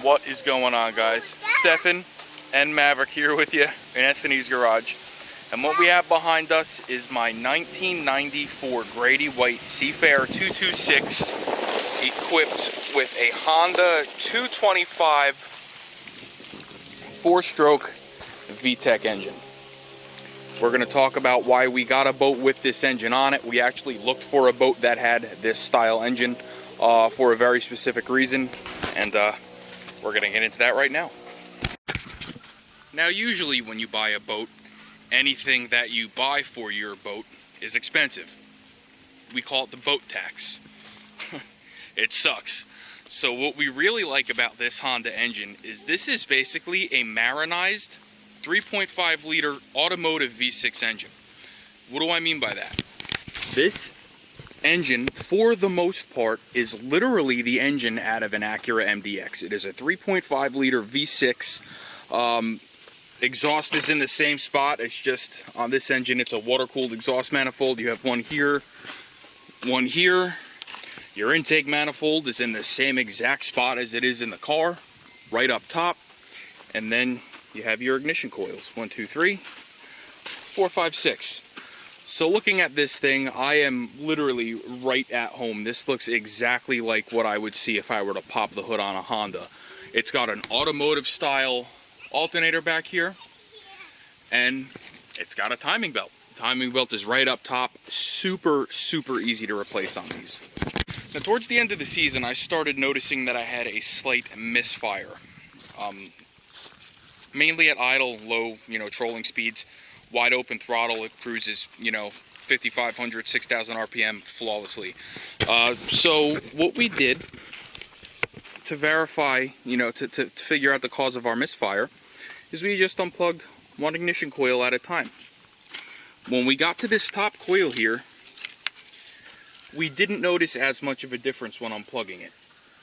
What is going on, guys? Stefan and Maverick here with you in S&E's garage. And what we have behind us is my 1994 Grady White Seafarer 226 equipped with a Honda 225 4-stroke VTEC engine. We're going to talk about why we got a boat with this engine on it. We actually looked for a boat that had this style engine for a very specific reason, and we're going to get into that right now. Now, usually when you buy a boat, anything that you buy for your boat is expensive. We call it the boat tax. It sucks. So what we really like about this Honda engine is this is basically a marinized 3.5 liter automotive V6 engine. What do I mean by that? This engine, for the most part, is literally the engine out of an Acura MDX. It is a 3.5 liter V6. Exhaust is in the same spot. It's just on this engine, it's a water-cooled exhaust manifold. You have one here, one here. Your intake manifold is in the same exact spot as it is in the car, right up top. And then you have your ignition coils, 1, 2, 3, 4, 5, 6. So looking at this thing, I am literally right at home. This looks exactly like what I would see if I were to pop the hood on a Honda. It's got an automotive style alternator back here, and it's got a timing belt. The timing belt is right up top. Super easy to replace on these. Now, towards the end of the season, I started noticing that I had a slight misfire. Mainly at idle, low, trolling speeds, wide open throttle, it cruises, 5,500, 6,000 RPM flawlessly. So what we did to verify, to figure out the cause of our misfire, is we just unplugged one ignition coil at a time. When we got to this top coil here, we didn't notice as much of a difference when unplugging it.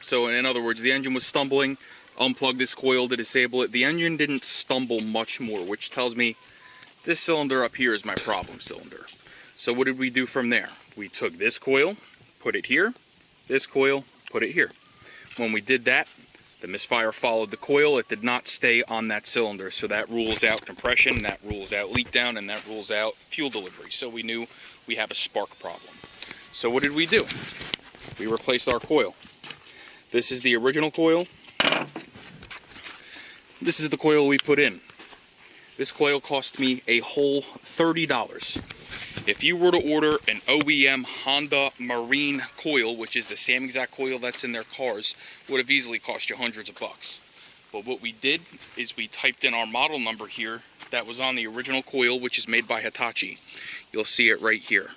So in other words, the engine was stumbling. Unplug this coil to disable it. The engine didn't stumble much more, which tells me this cylinder up here is my problem cylinder. So what did we do from there? We took this coil, put it here, this coil, put it here. When we did that, the misfire followed the coil. It did not stay on that cylinder, so that rules out compression, that rules out leak down, and that rules out fuel delivery. So we knew we have a spark problem. So what did we do? We replaced our coil. This is the original coil. This is the coil we put in. This coil cost me a whole $30. If you were to order an OEM Honda Marine coil, which is the same exact coil that's in their cars, would have easily cost you hundreds of bucks. But what we did is we typed in our model number here that was on the original coil, which is made by Hitachi. You'll see it right here,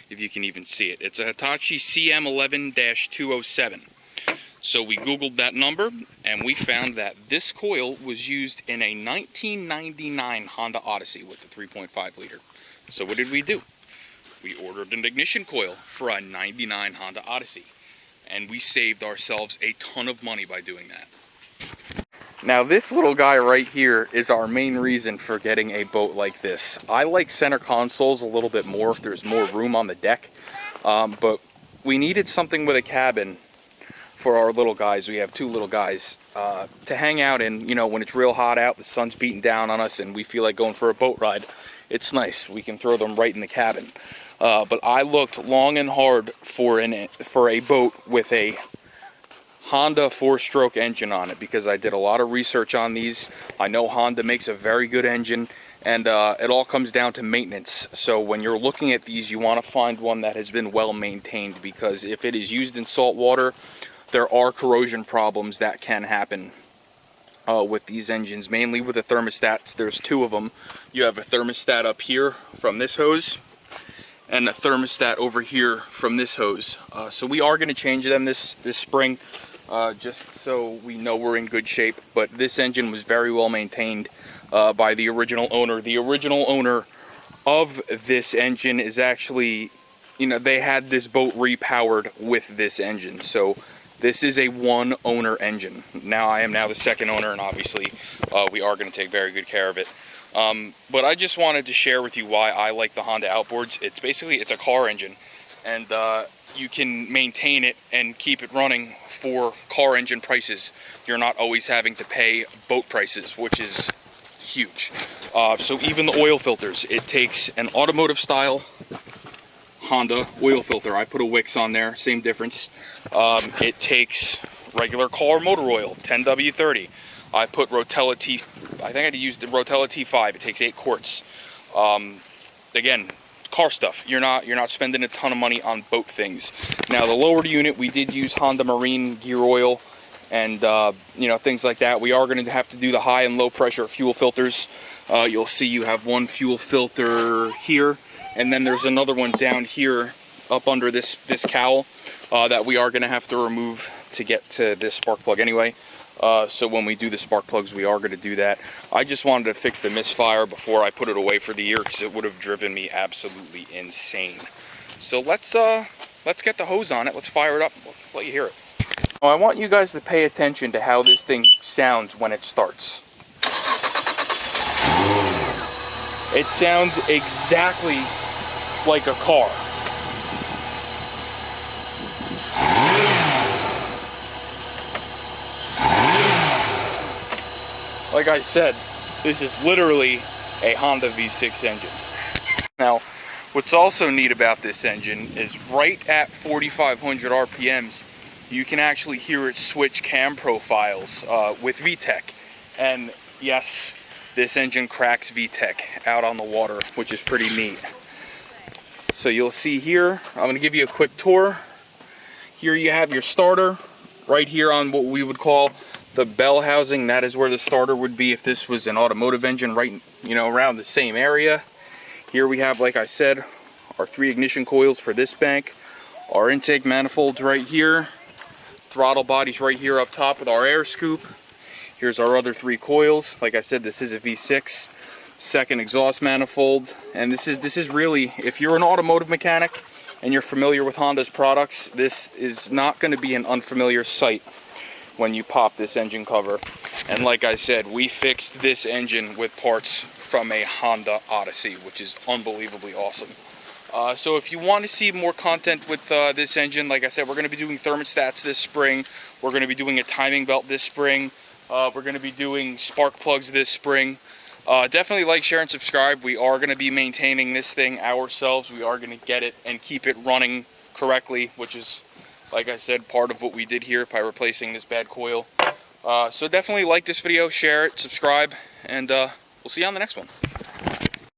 if you can even see it. It's a Hitachi CM11-207. So we Googled that number, and we found that this coil was used in a 1999 Honda Odyssey with the 3.5 liter. So what did we do? We ordered an ignition coil for a 99 Honda Odyssey, and we saved ourselves a ton of money by doing that. Now this little guy right here is our main reason for getting a boat like this. I like center consoles a little bit more. There's more room on the deck, but we needed something with a cabin for our little guys. We have two little guys to hang out in, when it's real hot out, the sun's beating down on us, and we feel like going for a boat ride. It's nice. We can throw them right in the cabin. But I looked long and hard for a boat with a Honda 4-stroke engine on it, because I did a lot of research on these. I know Honda makes a very good engine, and it all comes down to maintenance. So when you're looking at these, you want to find one that has been well maintained, because if it is used in salt water, there are corrosion problems that can happen with these engines, mainly with the thermostats. There's two of them. You have a thermostat up here from this hose, and a thermostat over here from this hose. So we are going to change them this spring, just so we know we're in good shape. But this engine was very well maintained by the original owner. The original owner of this engine is actually, they had this boat repowered with this engine. So this is a one-owner engine. Now I am the second owner, and obviously we are going to take very good care of it. But I just wanted to share with you why I like the Honda Outboards. It's a car engine, and you can maintain it and keep it running for car engine prices. You're not always having to pay boat prices, which is huge. So even the oil filters, it takes an automotive style Honda oil filter. I put a Wix on there, same difference. It takes regular car motor oil, 10W30. I put Rotella T, I think I used the Rotella T5. It takes 8 quarts. Again, car stuff. You're not spending a ton of money on boat things. Now the lowered unit, we did use Honda Marine gear oil and you know, things like that. We are going to have to do the high and low pressure fuel filters. You'll see you have one fuel filter here, and then there's another one down here up under this cowl that we are going to have to remove to get to this spark plug anyway. So when we do the spark plugs, we are going to do that. I just wanted to fix the misfire before I put it away for the year, because it would have driven me absolutely insane. So let's get the hose on it. Let's fire it up. We'll let you hear it. Now, I want you guys to pay attention to how this thing sounds when it starts. It sounds exactly like a car. Like I said, this is literally a Honda V6 engine. Now, what's also neat about this engine is right at 4,500 RPMs, you can actually hear it switch cam profiles with VTEC. And yes, this engine cracks VTEC out on the water, which is pretty neat. So you'll see here, I'm going to give you a quick tour. Here you have your starter, right here on what we would call the bell housing. That is where the starter would be if this was an automotive engine, right, you know, around the same area. Here we have, like I said, our 3 ignition coils for this bank, our intake manifolds right here, throttle bodies right here up top with our air scoop. Here's our other 3 coils. Like I said, this is a V6, second exhaust manifold, and this is really, if you're an automotive mechanic and you're familiar with Honda's products, this is not going to be an unfamiliar sight when you pop this engine cover. And like I said, we fixed this engine with parts from a Honda Odyssey, which is unbelievably awesome. So if you want to see more content with this engine, like I said, we're going to be doing thermostats this spring. We're going to be doing a timing belt this spring. We're going to be doing spark plugs this spring. Definitely like, share, and subscribe. We are going to be maintaining this thing ourselves. We are going to get it and keep it running correctly, which is, like I said, part of what we did here by replacing this bad coil. So definitely like this video, share it, subscribe, and we'll see you on the next one.